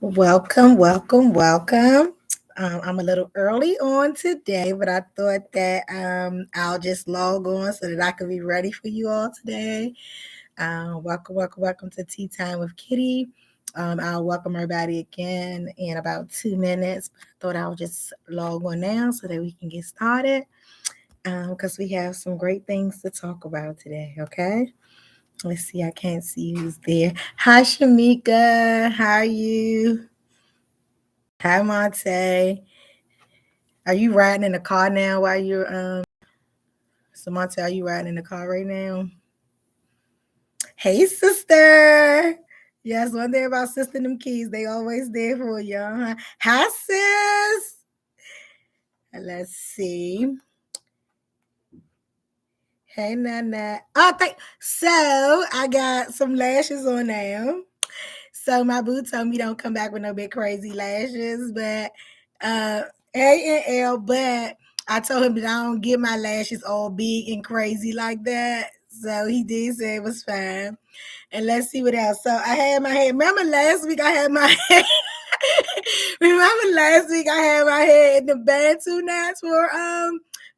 Welcome, welcome, welcome. I'm a little early on today, but I thought that I'll just log on so that I can be ready for you all today. Welcome, welcome, welcome to Tea Time with Kitty. I'll welcome everybody again in about 2 minutes. But I thought I'll just log on now so that we can get started because we have some great things to talk about today, okay? Let's see, I can't see who's there. Hi, Shamika. How are you? Hi, Monte. Are you riding in the car now while you're so Monte, are you riding in the car right now? Hey sister. Yes, one thing about sister them keys, they always there for you. Huh? Hi sis. Let's see. Hey Nana. Oh, so I got some lashes on now. So my boo told me don't come back with no big crazy lashes, but uh A and L, but I told him that I don't get my lashes all big and crazy like that. So he did say it was fine. And let's see what else. So I had my hair. Remember last week I had my hair. Remember last week I had my hair in the Bantu knots for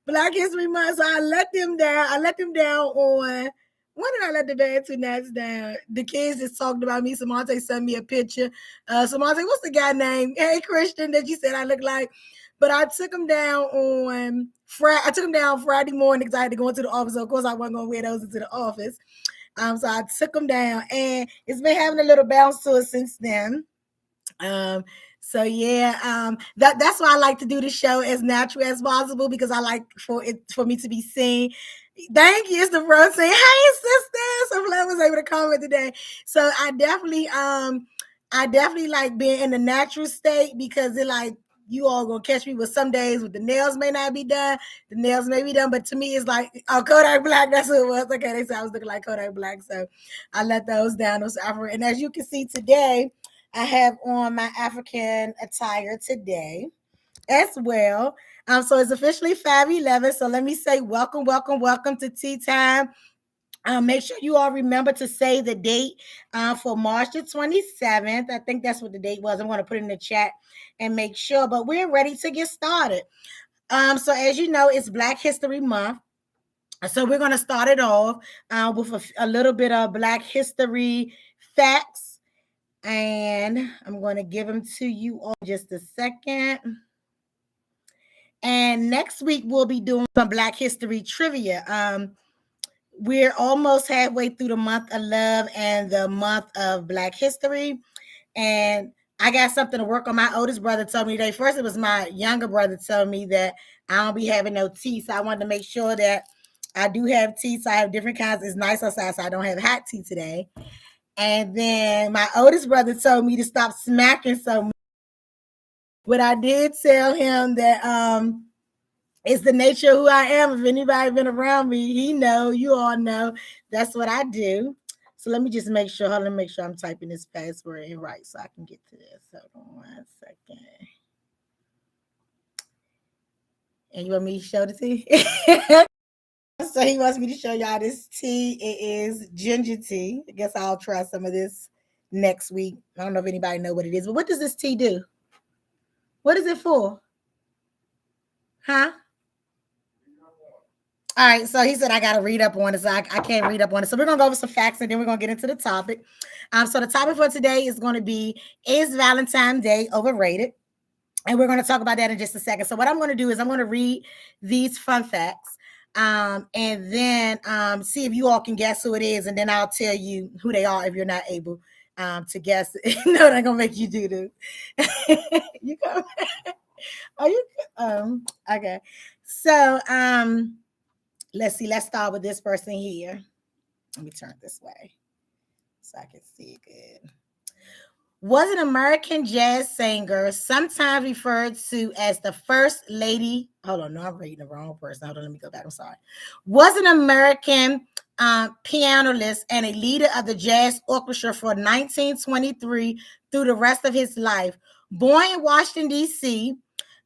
Black History Month. So I let them down. I let them down on when did I let the Bantu knots down? The kids just talked about me. Samante sent me a picture. Samante, what's the guy name? Hey Christian that you said I look like. But I took them down on Friday. I took them down Friday morning because I had to go into the office. So of course I wasn't gonna wear those into the office. So I took them down, and it's been having a little bounce to it since then. Um, so yeah, that's why I like to do the show as natural as possible because I like for me to be seen. Thank you, it's the bro saying, "Hey, sisters!" I'm glad I was able to comment today. So I definitely like being in the natural state because it like you all gonna catch me with some days with the nails may not be done, the nails may be done, but to me it's like oh Kodak Black, that's what it was. Okay, they said I was looking like Kodak Black, so I let those down. Those African, and as you can see today. I have on my African attire today as well. So it's officially 5/11. So let me say welcome, welcome, welcome to Tea Time. Make sure you all remember to say the date for March the 27th. I think that's what the date was. I'm going to put it in the chat and make sure. But we're ready to get started. So as you know, it's Black History Month. So we're going to start it off with a little bit of Black history facts, and I'm going to give them to you all in just a second. And next week we'll be doing some Black History trivia. We're almost halfway through the month of love and the month of Black History, and I got something to work on. My oldest brother told me today. First, it was my younger brother told me that I don't be having no tea, so I wanted to make sure that I do have tea. So I have different kinds. It's nice outside, so I don't have hot tea today. And then my oldest brother told me to stop smacking so much. But I did tell him that it's the nature of who I am. If anybody been around me, he know, you all know, that's what I do. So let me just make sure. Let me make sure I'm typing this password in right so I can get to this. Hold on 1 second. And you want me to show the tea? So he wants me to show y'all this tea. It is ginger tea. I guess I'll try some of this next week. I don't know if anybody know what it is, but what does this tea do? What is it for? Huh? All right, so he said I got to read up on it, so I can't read up on it. So we're gonna go over some facts, and then we're gonna get into the topic. So the topic for today is going to be: Is Valentine Day overrated? And we're going to talk about that in just a second. So what I'm going to do is I'm going to read these fun facts, and then see if you all can guess who it is, and then I'll tell you who they are if you're not able to guess. No, they're gonna make you do this. You go. Are you? Okay. So let's see. Let's start with this person here. Let me turn it this way so I can see it good. Was an American jazz singer, sometimes referred to as the first lady. Hold on, no, I'm reading the wrong person. Hold on, let me go back. I'm sorry. Was an American pianist and a leader of the jazz orchestra for 1923 through the rest of his life. Born in Washington, D.C.,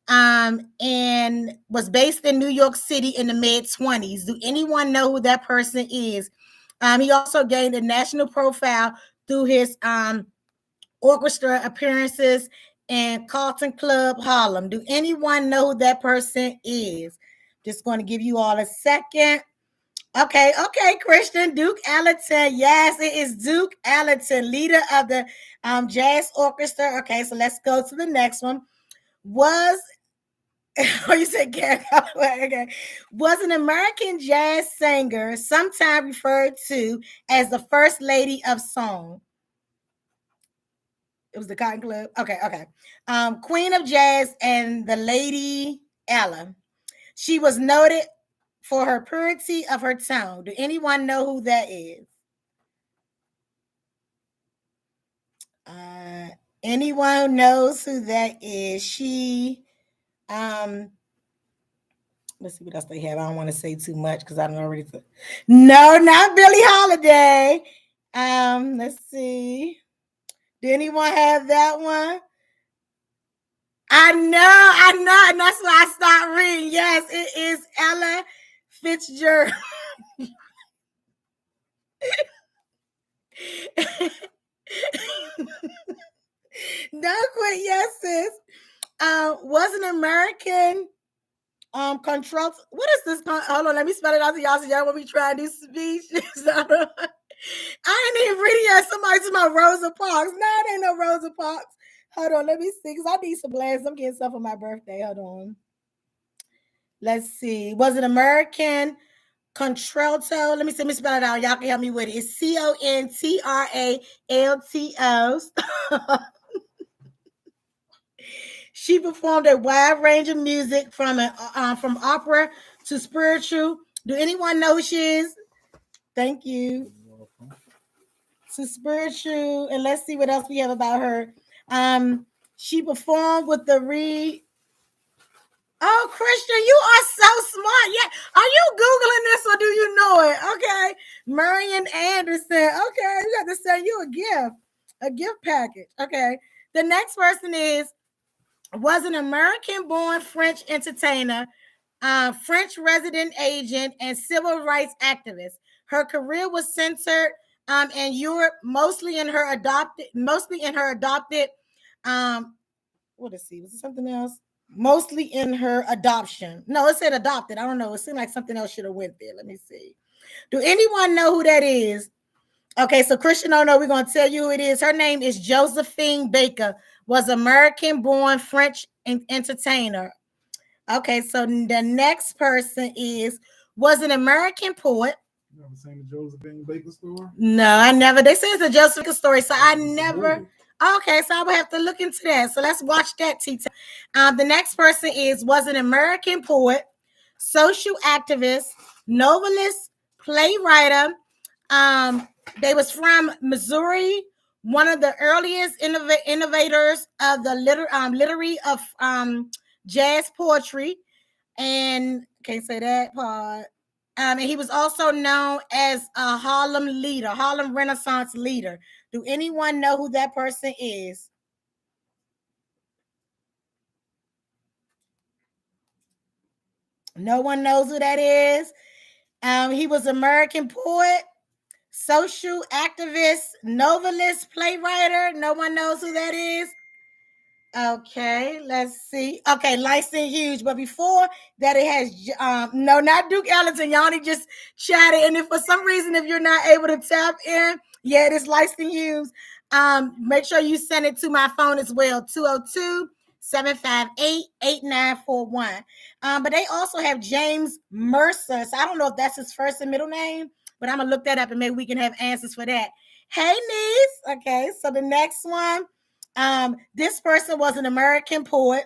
and was based in New York City in the mid-20s. Do anyone know who that person is? He also gained a national profile through his orchestra appearances in Carlton Club, Harlem. Do anyone know who that person is? Just going to give you all a second. Okay, Christian. Duke Ellington. Yes, it is Duke Ellington, leader of the jazz orchestra. Okay, so let's go to the next one. Was oh, you said Gary Holloway. Okay. Was an American jazz singer, sometimes referred to as the first lady of song. It was the Cotton Club. Okay. Queen of Jazz and the Lady Ella. She was noted for her purity of her tone. Do anyone know who that is? Uh, anyone knows who that is? She, um, let's see what else they have. I don't want to say too much because I don't already. No, not Billie Holiday. Let's see. Do anyone have that one? I know, and that's why I stopped reading. Yes, it is Ella Fitzgerald. Don't quit, yes, sis. Was an American control. What is this? Hold on, let me spell it out to y'all so y'all want me trying to do speech. I ain't even reading yet. Somebody to my Rosa Parks. No, it ain't no Rosa Parks. Hold on, let me see, because I need some glasses. I'm getting stuff for my birthday. Hold on. Let's see. Was it American Contralto? Let me see. Let me spell it out. Y'all can help me with it. It's Contralto. She performed a wide range of music from opera to spiritual. Do anyone know who she is? Thank you. To spiritual, and let's see what else we have about her. She performed with the Oh, Christian, you are so smart. Yeah. Are you Googling this or do you know it? Okay. Marian Anderson. Okay. You got to send you a gift package. Okay. The next person was an American born French entertainer, French resident agent, and civil rights activist. Her career was centered in Europe, mostly in her adopted, what is he? Was it something else? Mostly in her adoption. No, it said adopted. I don't know. It seemed like something else should have went there. Let me see. Do anyone know who that is? Okay, so Christian don't know. We're going to tell you who it is. Her name is Josephine Baker. Was American-born French entertainer. Okay, so the next person was an American poet. You ever seen the Josephine Baker story? No, I never. They say it's a Josephine Baker story, so I never. Okay, so I will have to look into that. So let's watch that, Tita. The next person was an American poet, social activist, novelist, playwright. They was from Missouri, one of the earliest innovators of the literary of jazz poetry, and can't say that part. And he was also known as a Harlem Renaissance leader. Do anyone know who that person is? No one knows who that is. He was American poet, social activist, novelist, playwright. No one knows who that is. Okay, let's see. Okay, Lyson Hughes. But before that, it has no, not Duke Ellington. Y'all only just chatted. And if for some reason, if you're not able to tap in, yeah, it is Lyson Hughes. Make sure you send it to my phone as well, 202-758-8941. But they also have James Mercer. So I don't know if that's his first and middle name, but I'm gonna look that up and maybe we can have answers for that. Hey, niece. Okay, so the next one. This person was an American poet,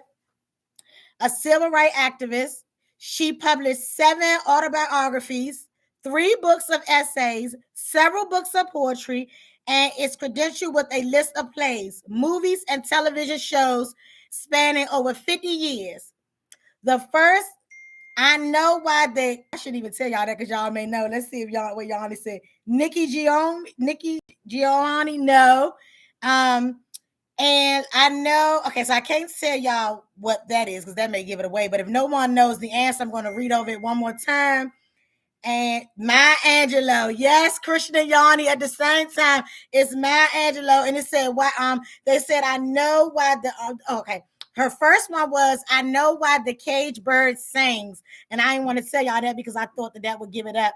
a civil rights activist. She published 7 autobiographies, 3 books of essays, several books of poetry, and is credentialed with a list of plays, movies, and television shows spanning over 50 years. The first, I know why I shouldn't even tell y'all that because y'all may know. Let's see if what y'all only said. Nikki Giovanni, no. And I know, okay, so I can't tell y'all what that is because that may give it away. But if no one knows the answer, I'm going to read over it one more time. And Maya Angelou. Yes, Christian and Yanni at the same time. It's Maya Angelou. And it said, why they said, I know why the okay. Her first one was, I know why the cage bird sings. And I didn't want to tell y'all that because I thought that would give it up.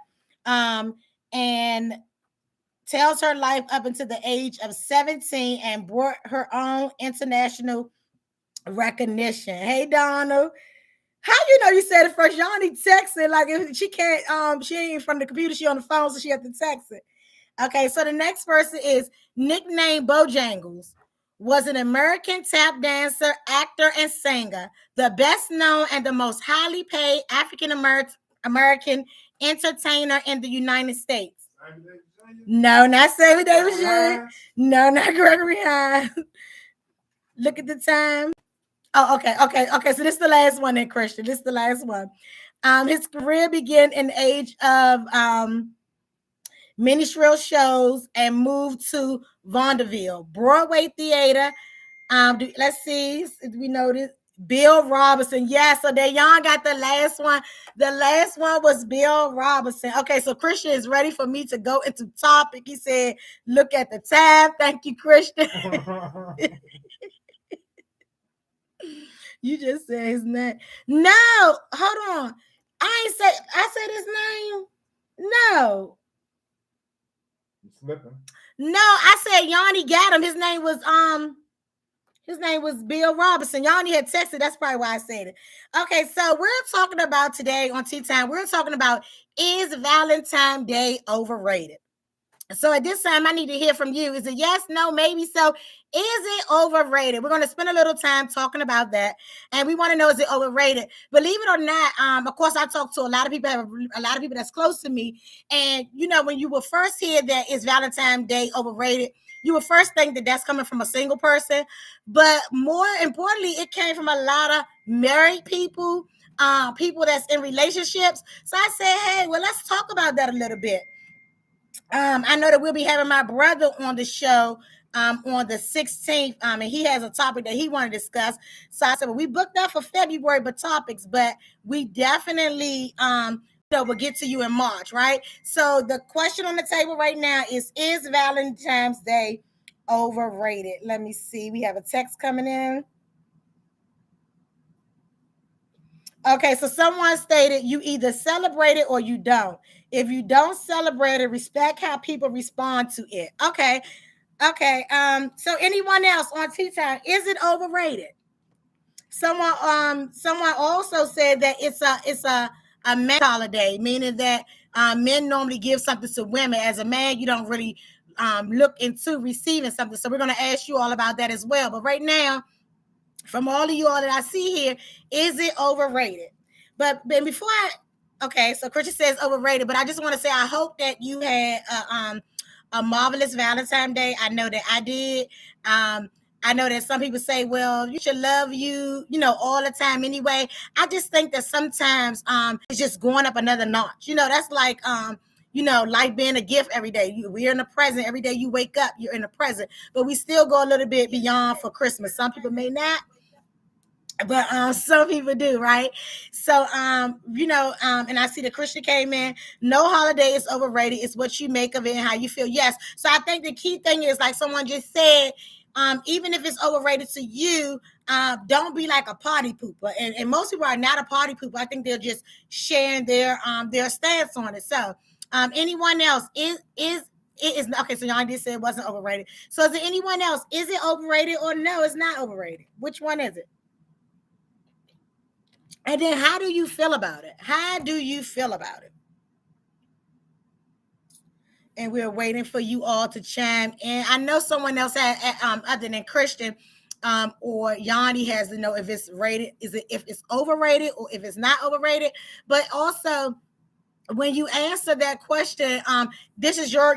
And tells her life up until the age of 17 and brought her own international recognition. Hey, Donald. How you know you said it first? Y'all need text it. Like if she can't, she ain't from the computer, she on the phone, so she have to text it. Okay, so the next person is nicknamed Bojangles. Was an American tap dancer, actor, and singer, the best known and the most highly paid African American entertainer in the United States. No, not Sammy Davis Jr. No, not Gregory Hines. Look at the time. Oh, okay. So this is the last one then, Christian. This is the last one. His career began in the age of minstrel shows and moved to vaudeville, Broadway theater. Let's see. We know this. Bill Robinson. Yeah, so there y'all got the last one. The last one was Bill Robinson. Okay, so Christian is ready for me to go into topic. He said, look at the tab. Thank you, Christian. You just said his name. No, hold on. I said his name. No. You slipping. No, I said Yanni got him. His name was Bill Robinson. Yanni had texted. That's probably why I said it. Okay, so we're talking about today on Tea Time. We're talking about, is Valentine Day overrated? So at this time, I need to hear from you. Is it yes, no, maybe so? Is it overrated? We're going to spend a little time talking about that. And we want to know, is it overrated? Believe it or not, of course, I talk to a lot of people, a lot of people that's close to me. And, you know, when you will first hear that is Valentine's Day overrated, you would first think that that's coming from a single person. But more importantly, it came from a lot of married people, people that's in relationships. So I said, hey, well, let's talk about that a little bit. I know that we'll be having my brother on the show on the 16th, and he has a topic that he want to discuss. So I said, well, we booked up for February, but topics, but we definitely we'll get to you in March, right? So the question on the table right now is Valentine's Day overrated? Let me see. We have a text coming in. Okay, so someone stated you either celebrate it or you don't. If you don't celebrate it, respect how people respond to it. Okay. So anyone else on Tea Time, is it overrated? Someone also said that it's a man holiday, meaning that men normally give something to women. As a man, you don't really look into receiving something. So we're gonna ask you all about that as well. But right now, from all of you all that I see here, is it overrated? But before okay, so Christian says overrated, but I just want to say I hope that you had a marvelous Valentine's Day. I know that I did. I know that some people say, well, you should love you know, all the time anyway. I just think that sometimes it's just going up another notch. You know, that's like you know, life being a gift every day. We're in the present. Every day you wake up, you're in the present. But we still go a little bit beyond for Christmas. Some people may not, but some people do, right? So you know, and I see the Christian came in. No holiday is overrated. It's what you make of it and how you feel. Yes. So I think the key thing is, like someone just said, even if it's overrated to you, don't be like a party pooper. And most people are not a party pooper. I think they're just sharing their stance on it. So anyone else is it is okay. So y'all just said it wasn't overrated. So is there anyone else? Is it overrated or no? It's not overrated. Which one is it? And then how do you feel about it? How do you feel about it? And we're waiting for you all to chime in. I know someone else had, other than Christian, or Yanni has to know if it's rated, is it if it's overrated or if it's not overrated. But also, when you answer that question, this is your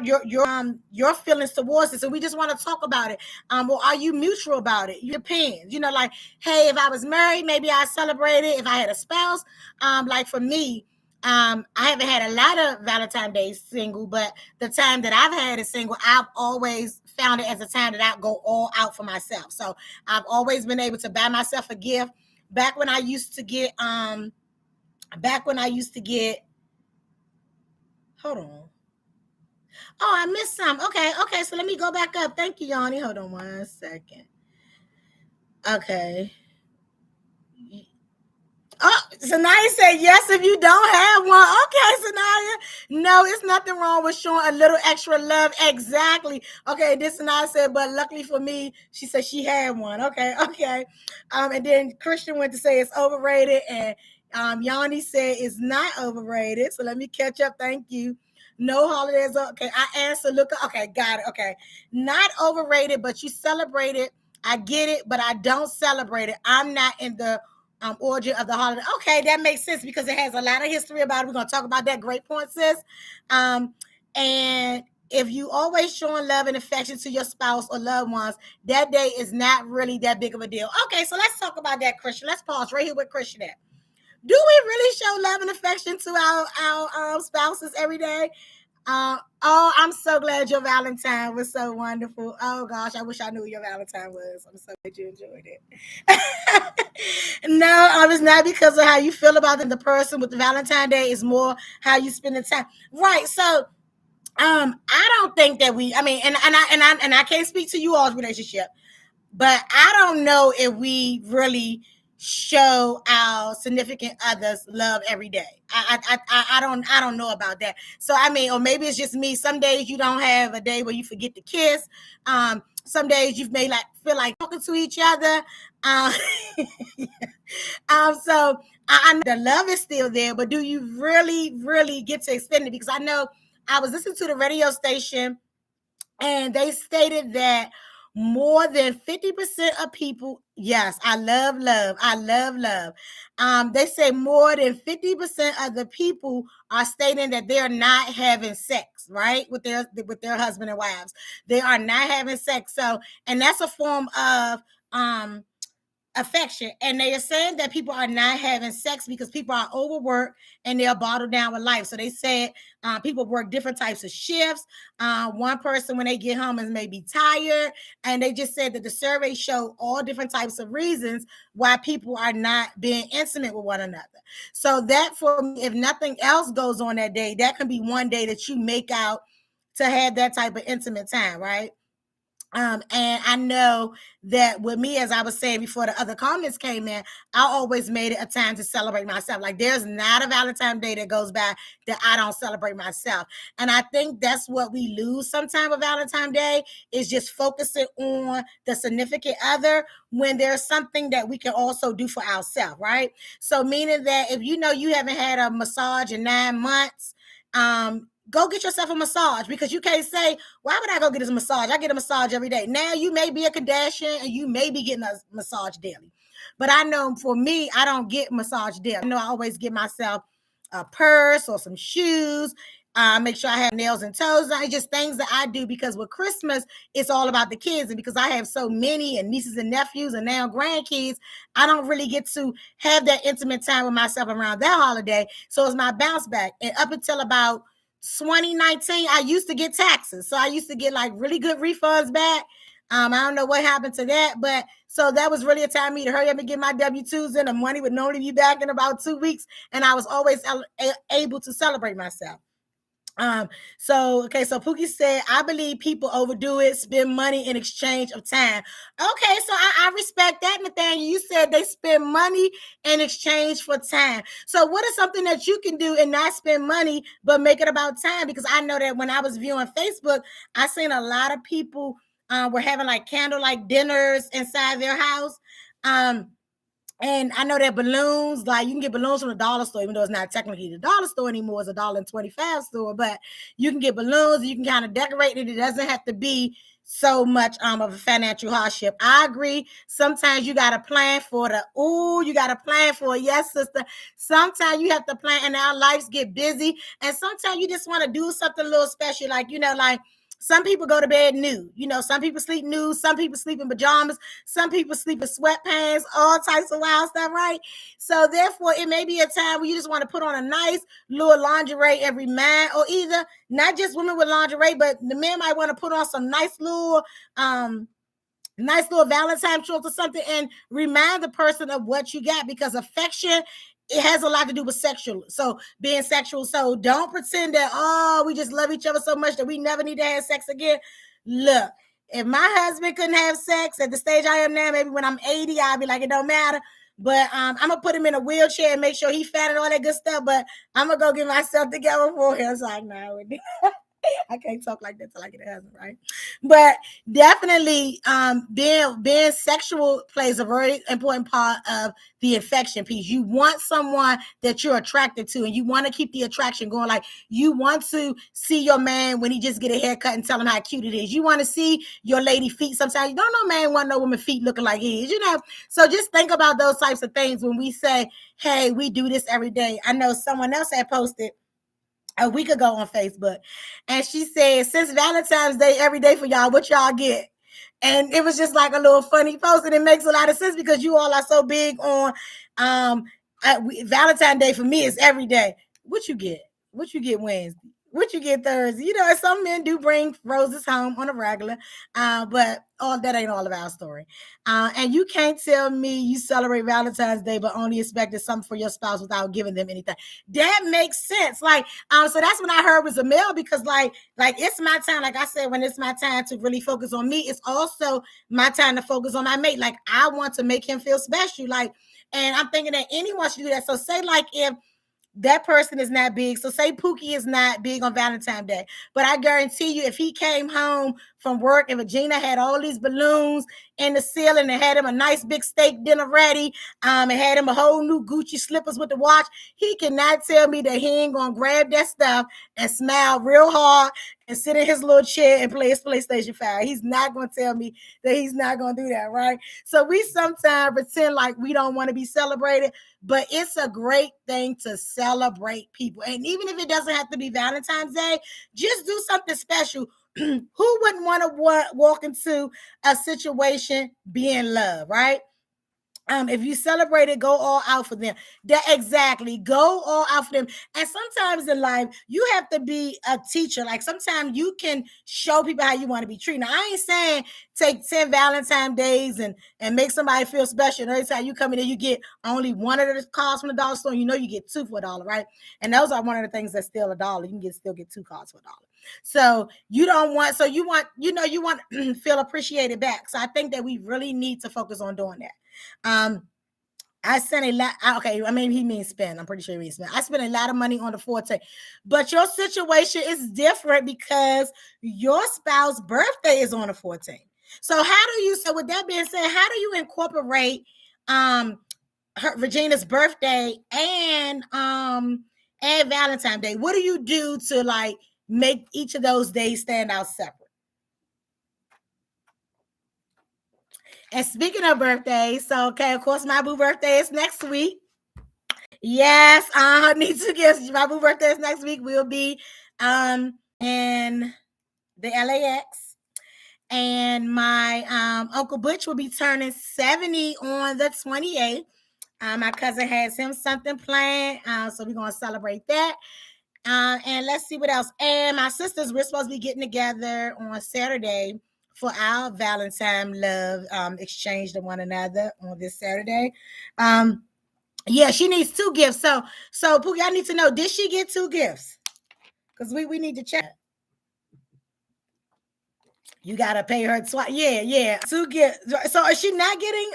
feelings towards it. So we just want to talk about it. Or are you mutual about it? It depends. You know, like, hey, if I was married, maybe I celebrate it. If I had a spouse, like for me, I haven't had a lot of Valentine's Day single, but the time that I've had it single, I've always found it as a time that I go all out for myself. So I've always been able to buy myself a gift. Back when I used to get Hold on. Oh, I missed some. Okay. So let me go back up. Thank you, Yanni. Hold on 1 second. Okay. Oh, Sanaya said yes if you don't have one. Okay, Sanaya. No, it's nothing wrong with showing a little extra love. Exactly. Okay, this Sanaya said, but luckily for me, she said she had one. Okay. And then Christian went to say it's overrated, and Yanni said it's not overrated. So let me catch up. Thank you. No holidays. Okay, I answered. Look, okay, got it. Okay, not overrated, but you celebrate it. I get it, but I don't celebrate it. I'm not in the origin of the holiday. Okay, that makes sense because it has a lot of history about it. We're gonna talk about that. Great point, sis. And if you always showing love and affection to your spouse or loved ones, that day is not really that big of a deal. Okay, so let's talk about that, Christian. Let's pause right here with Christian at. Do we really show love and affection to our spouses every day? Oh, I'm so glad your Valentine was so wonderful. Oh gosh, I wish I knew what your Valentine was. I'm so glad you enjoyed it. No, it's not because of how you feel about the person with the Valentine Day. It's more how you spend the time. Right. So, I don't think that we. I mean, and I can't speak to you all's relationship, but I don't know if we really show our significant others love every day. I don't know about that. So I mean, or maybe it's just me. Some days you don't have a day where you forget to kiss. Some days you may like feel like talking to each other. Um, so I know the love is still there, but do you really get to extend it? Because I know I was listening to the radio station and they stated that more than 50% of people, yes, I love love. They say more than 50% of the people are stating that they're not having sex, right, with their husband and wives. They are not having sex. So, and that's a form of um affection. And they are saying that people are not having sex because people are overworked and they're bottled down with life. So they said people work different types of shifts. One person, when they get home, is maybe tired. And they just said that the survey showed all different types of reasons why people are not being intimate with one another. So that, for me, if nothing else goes on that day, that can be one day that you make out to have that type of intimate time, right? And I know that with me, as I was saying before the other comments came in, I always made it a time to celebrate myself. Like there's not a Valentine's Day that goes by that I don't celebrate myself. And I think that's what we lose sometimes with Valentine's Day is just focusing on the significant other when there's something that we can also do for ourselves, right? So meaning that if you know you haven't had a massage in 9 months, go get yourself a massage because you can't say, why would I go get a massage? I get a massage every day. Now you may be a Kardashian and you may be getting a massage daily. But I know for me, I don't get massage daily. I know I always get myself a purse or some shoes. Make sure I have nails and toes. It's just things that I do because with Christmas, it's all about the kids. And because I have so many and nieces and nephews and now grandkids, I don't really get to have that intimate time with myself around that holiday. So it's my bounce back. And up until about 2019, I used to get taxes. So I used to get like really good refunds back. I don't know what happened to that, but so that was really a time for me to hurry up and get my W-2s in. The money would normally be back in about 2 weeks, and I was always able to celebrate myself. So Pookie said, I believe people overdo it, spend money in exchange of time. Okay, so I respect that, Nathaniel. You said they spend money in exchange for time. So what is something that you can do and not spend money, but make it about time? Because I know that when I was viewing Facebook, I seen a lot of people were having like candlelight dinners inside their house. And I know that balloons, like you can get balloons from the dollar store, even though it's not technically the dollar store anymore, it's $1.25 store. But you can get balloons, you can kind of decorate it. It doesn't have to be so much of a financial hardship. I agree. Sometimes you gotta plan for you gotta plan for it. Yes, sister. Sometimes you have to plan and our lives get busy. And sometimes you just want to do something a little special, like like some people go to bed nude. Some people sleep nude, some people sleep in pajamas, some people sleep in sweatpants, all types of wild stuff, right? So therefore, it may be a time where you just want to put on a nice little lingerie every man, or either not just women with lingerie, but the men might want to put on some nice little Valentine shorts or something and remind the person of what you got, because affection it has a lot to do with sexual. So being sexual. So don't pretend that, oh, we just love each other so much that we never need to have sex again. Look, if my husband couldn't have sex at the stage I am now, maybe when I'm 80, I'll be like, it don't matter. But I'm gonna put him in a wheelchair and make sure he's fat and all that good stuff. But I'm gonna go get myself together for him. So I know. I can't talk like that till I get a husband, right? But definitely, being sexual plays a very important part of the affection piece. You want someone that you're attracted to, and you want to keep the attraction going. Like you want to see your man when he just get a haircut and tell him how cute it is. You want to see your lady feet. Sometimes you don't know man want no woman feet looking like his, you know. So just think about those types of things when we say, "Hey, we do this every day." I know someone else had posted a week ago on Facebook, and she said, "Since Valentine's Day every day for y'all, what y'all get?" And it was just like a little funny post, and it makes a lot of sense because you all are so big on Valentine's Day. For me, it's every day. What you get? What you get Wednesday? What you get Thursday? You know, some men do bring roses home on a regular, but all that ain't all of our story. And you can't tell me you celebrate Valentine's Day but only expected something for your spouse without giving them anything. That makes sense. Like, so that's when I heard was a male because like it's my time. Like I said, when it's my time to really focus on me, it's also my time to focus on my mate. Like I want to make him feel special. Like, and I'm thinking that anyone should do that. So say like if that person is not big. So say Pookie is not big on Valentine's Day, but I guarantee you, if he came home from work and Regina had all these balloons in the ceiling and had him a nice big steak dinner ready, and had him a whole new Gucci slippers with the watch, he cannot tell me that he ain't gonna grab that stuff and smile real hard and sit in his little chair and play his PlayStation 5. He's not gonna tell me that he's not gonna do that, right? So we sometimes pretend like we don't want to be celebrated, but it's a great thing to celebrate people. And even if it doesn't have to be Valentine's Day, just do something special. Who wouldn't want to walk into a situation being loved, right? If you celebrate it, go all out for them. That exactly, go all out for them. And sometimes in life, you have to be a teacher. Like sometimes you can show people how you want to be treated. Now, I ain't saying take 10 Valentine days and make somebody feel special. And every time you come in there, you get only one of the cards from the dollar store. And you know you get two for $1, right? And those are one of the things that's still $1. You can still get two cards for $1. So you don't want, so you want, you want to feel appreciated back. So I think that we really need to focus on doing that. I sent a lot. Okay, I mean he means spend. I'm pretty sure he means spend. I spent a lot of money on the forte, but your situation is different because your spouse's birthday is on the 14th. So how do you? So with that being said, how do you incorporate Regina's birthday and Valentine's Day? What do you do to like make each of those days stand out separate? And speaking of birthdays, so okay, of course, my boo birthday is next week. Yes, need to guess. My boo birthday is next week. We'll be in the LAX. And my Uncle Butch will be turning 70 on the 28th. My cousin has him something planned. So we're gonna celebrate that. And let's see what else. And my sisters, we're supposed to be getting together on Saturday for our Valentine love exchange to one another on this Saturday. Yeah, she needs 2 gifts. So Pookie, I need to know, did she get 2 gifts? Because we need to check. You gotta pay her twice. Yeah. 2 gifts. So is she not getting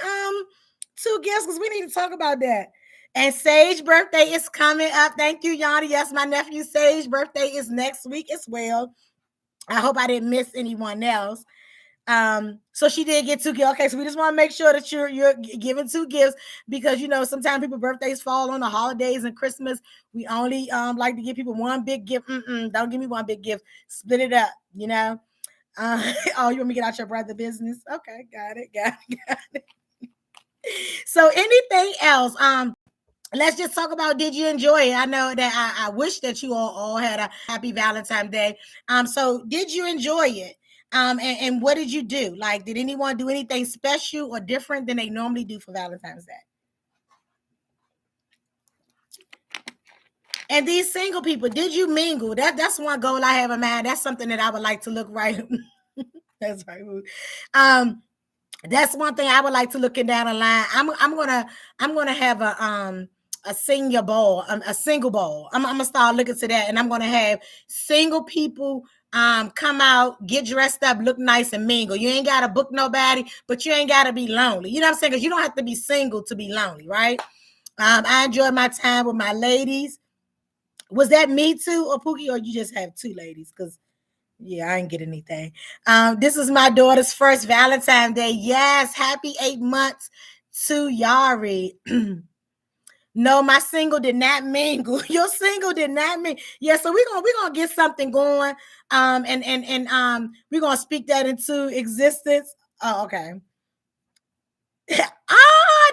2 gifts? Because we need to talk about that. And Sage's birthday is coming up. Thank you, Yanni. Yes, my nephew Sage's birthday is next week as well. I hope I didn't miss anyone else. So she did get 2 gifts. Okay, so we just want to make sure that you're giving 2 gifts because sometimes people's birthdays fall on the holidays and Christmas. We only like to give people one big gift. Don't give me one big gift. Split it up, oh, you want me to get out your brother business? Okay, got it. So anything else? Let's just talk about, did you enjoy it? I know that I wish that you all had a happy Valentine's Day. So did you enjoy it? And what did you do? Like, did anyone do anything special or different than they normally do for Valentine's Day? And these single people, did you mingle? That's one goal I have in mind. That's something that I would like to look right. That's right. That's one thing I would like to look in down the line. I'm gonna have a senior ball, a single ball. I'm gonna start looking to that, and I'm gonna have single people come out, get dressed up, look nice, and mingle. You ain't gotta book nobody, but you ain't gotta be lonely. You know what I'm saying? Because you don't have to be single to be lonely, right? I enjoyed my time with my ladies. Was that me too, or Pookie, or you just have two ladies? Because yeah, I didn't get anything. This is my daughter's first Valentine Day. Yes, happy 8 months to Yari. No, my single did not mingle. Your single did not mingle. Yeah, so we're gonna get something going. And we're gonna speak that into existence. Oh, okay. Did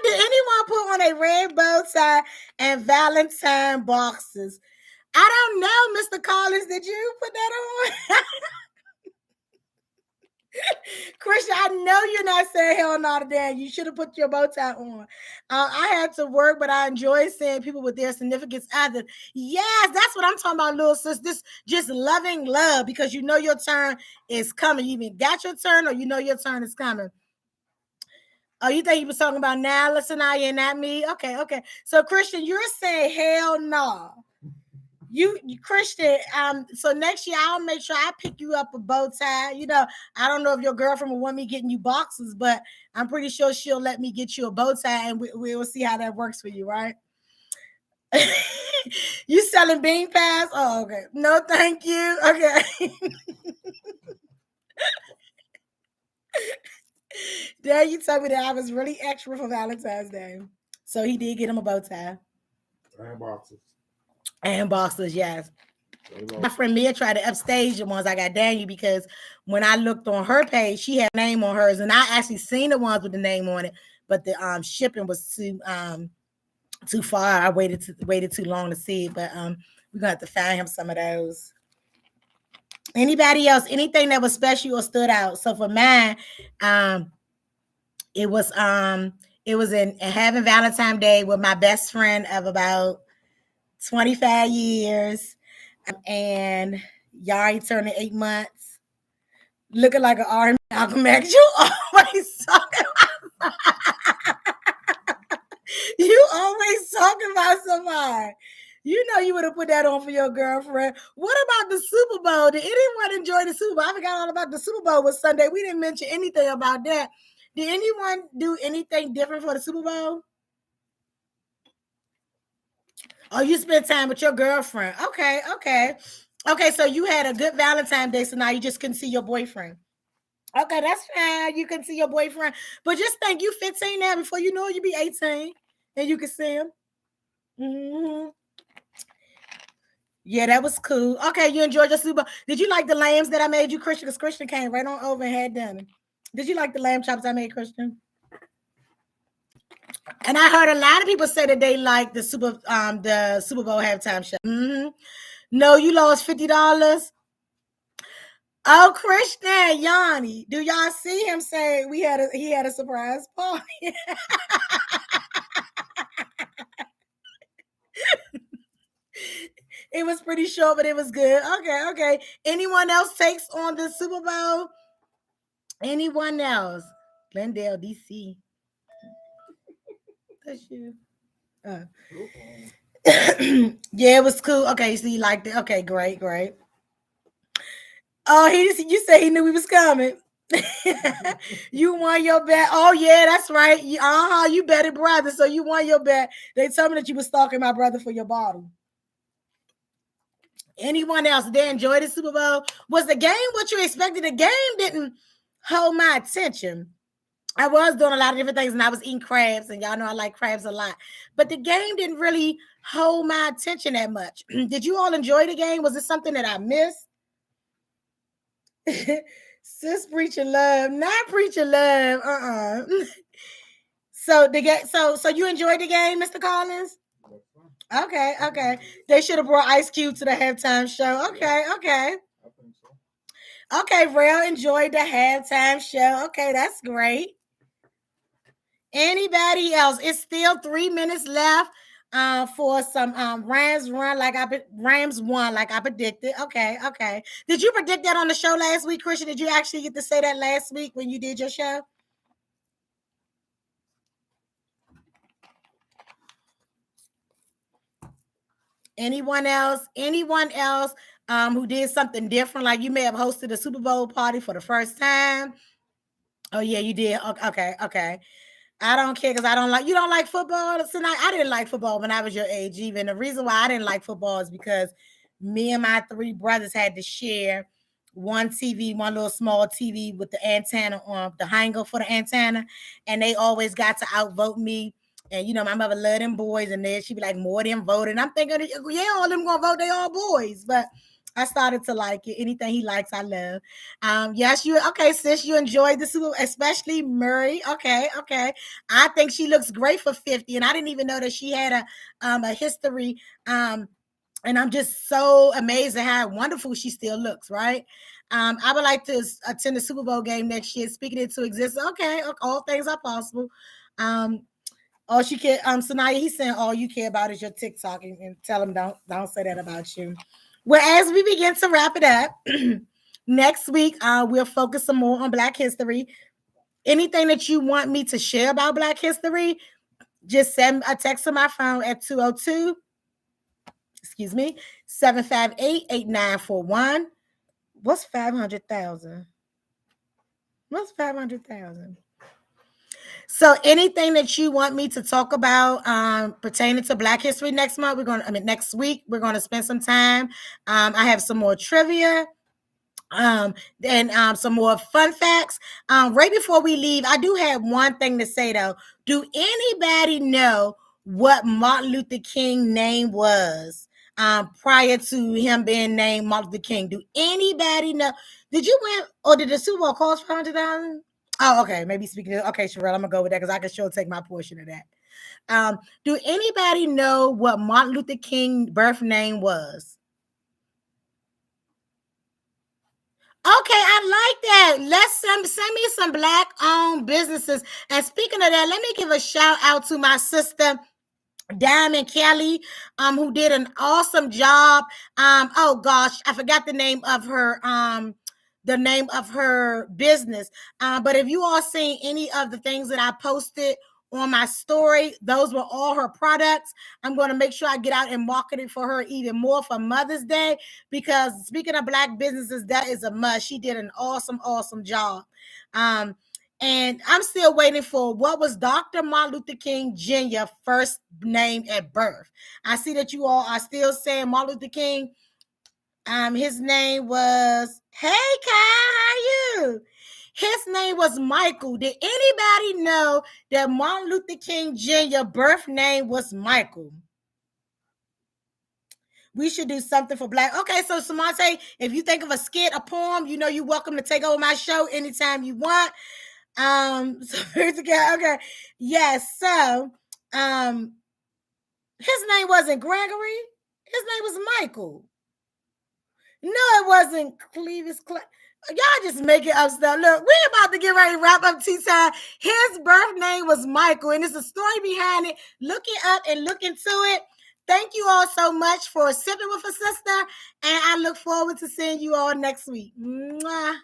anyone put on a red bow tie and Valentine boxes? I don't know, Mr. Collins. Did you put that on? Christian, I know you're not saying hell no to that. You should have put your bow tie on. I had to work, but I enjoy seeing people with their significance other. Yes, that's what I'm talking about, little sis. This just loving love because you know your turn is coming. You even got your turn, or you know your turn is coming. Oh, you think you was talking about now? Listen, I and not me. Okay. So, Christian, you're saying hell no. You Christian, so next year I'll make sure I pick you up a bow tie. You know, I don't know if your girlfriend will want me getting you boxes, but I'm pretty sure she'll let me get you a bow tie, and we will see how that works for you, right? You selling bean pies? Oh, okay. No, thank you. Okay. There, you told me that I was really extra for Valentine's Day. So he did get him a bow tie. And boxes. And boxers, yes. My friend Mia tried to upstage the ones I got Daniel because when I looked on her page, she had a name on hers, and I actually seen the ones with the name on it, but the shipping was too far. I waited too long to see it, but we're gonna have to find him some of those. Anybody else? Anything that was special or stood out? So for mine, um, it was in having Valentine's Day with my best friend of about 25 years. And y'all turning 8 months. Looking like an army Malcolm X. You always talking about you always talking about somebody. You know you would have put that on for your girlfriend. What about the Super Bowl? Did anyone enjoy the Super Bowl? I forgot all about the Super Bowl was Sunday. We didn't mention anything about that. Did anyone do anything different for the Super Bowl? Oh, you spent time with your girlfriend. Okay, so you had a good Valentine's Day, so now you just couldn't see your boyfriend. Okay, that's fine. You can see your boyfriend. But just think you 15 now, before you know it, you be 18 and you can see him. Mm-hmm. Yeah, that was cool. Okay, you enjoyed your Super Bowl. Did you like the lambs that I made you, Christian? Because Christian came right on over and had dinner. Did you like the lamb chops I made, Christian? And I heard a lot of people say that they like the Super Bowl halftime show. Mm-hmm. No, you lost $50. Oh, Christian, Yanni, do y'all see him say he had a surprise party? It was pretty short, but it was good. Okay. Anyone else takes on the Super Bowl? Anyone else? Glendale, DC. That's you. Uh. Yeah, it was cool. Okay, so you liked it. Okay, great. Oh, you said he knew we was coming. You won your bet. Oh yeah, that's right. You betted brother, so you won your bet. They told me that you was stalking my brother for your bottle. Anyone else? They enjoyed the Super Bowl. Was the game what you expected? The game didn't hold my attention. I was doing a lot of different things, and I was eating crabs, and y'all know I like crabs a lot. But the game didn't really hold my attention that much. Did you all enjoy the game? Was it something that I missed? Sis preaching love, not preaching love. So the game. So you enjoyed the game, Mr. Collins? Okay. They should have brought Ice Cube to the halftime show. Okay. I think so. Okay, Rail enjoyed the halftime show. Okay, that's great. Anybody else? It's still 3 minutes left for some Rams won like I predicted. Okay. Did you predict that on the show last week, Christian? Did you actually get to say that last week when you did your show? Anyone else? Anyone else who did something different? Like you may have hosted a Super Bowl party for the first time. Oh yeah, you did. Okay, okay. I don't care because I don't like you don't like football tonight. I didn't like football when I was your age. Even the reason why I didn't like football is because me and my three brothers had to share one TV, one little small TV with the antenna on the hanger for the antenna, and they always got to outvote me. And you know, my mother loved them boys, and then she'd be like, "More than voted." And I'm thinking, yeah, all them gonna vote. They all boys, but I started to like it. Anything he likes, I love. Yes, you okay, sis. You enjoyed the Super Bowl, especially Murray. Okay, okay. I think she looks great for 50, and I didn't even know that she had a history. And I'm just so amazed at how wonderful she still looks, right? I would like to attend the Super Bowl game next year, speaking it to existence. Okay, all things are possible. Um, all she care, Sanaya, he's saying all you care about is your TikTok, and tell him don't say that about you. Well, as we begin to wrap it up, next week we'll focus some more on Black history. Anything that you want me to share about Black history, just send a text to my phone at 202, excuse me, 758-8941. What's 500,000? What's 500,000? So anything that you want me to talk about pertaining to Black history next month, next week, we're going to spend some time. I have some more trivia. And some more fun facts. Right before we leave, I do have one thing to say though. Do anybody know what Martin Luther King name was prior to him being named Martin Luther King? Do anybody know? Did you win or did the Super Bowl cost 500,000? Oh, okay. Maybe speaking of, okay, Sherelle, I'm gonna go with that because I can sure take my portion of that. Do anybody know what Martin Luther King birth name was? Okay, I like that. Let's send me some Black-owned businesses. And speaking of that, let me give a shout out to my sister Diamond Kelly, who did an awesome job. Oh gosh, I forgot the name of her business. But if you all seen any of the things that I posted on my story, those were all her products. I'm going to make sure I get out and market it for her even more for Mother's Day, because speaking of Black businesses, that is a must. She did an awesome job. And I'm still waiting for what was Dr. Martin Luther King Jr. first name at birth. I see that you all are still saying Martin Luther King. His name was, hey Kyle, how are you? His name was Michael. Did anybody know that Martin Luther King Jr. birth name was Michael? We should do something for Black. Okay, so Samante, if you think of a skit, a poem, you know you're welcome to take over my show anytime you want. So okay. Yes, so his name wasn't Gregory, his name was Michael. No, it wasn't Clevis. Y'all just make it up stuff. Look, we're about to get ready to wrap up tea time. His birth name was Michael, and there's a story behind it. Look it up and look into it. Thank you all so much for sipping with a sister, and I look forward to seeing you all next week. Mwah.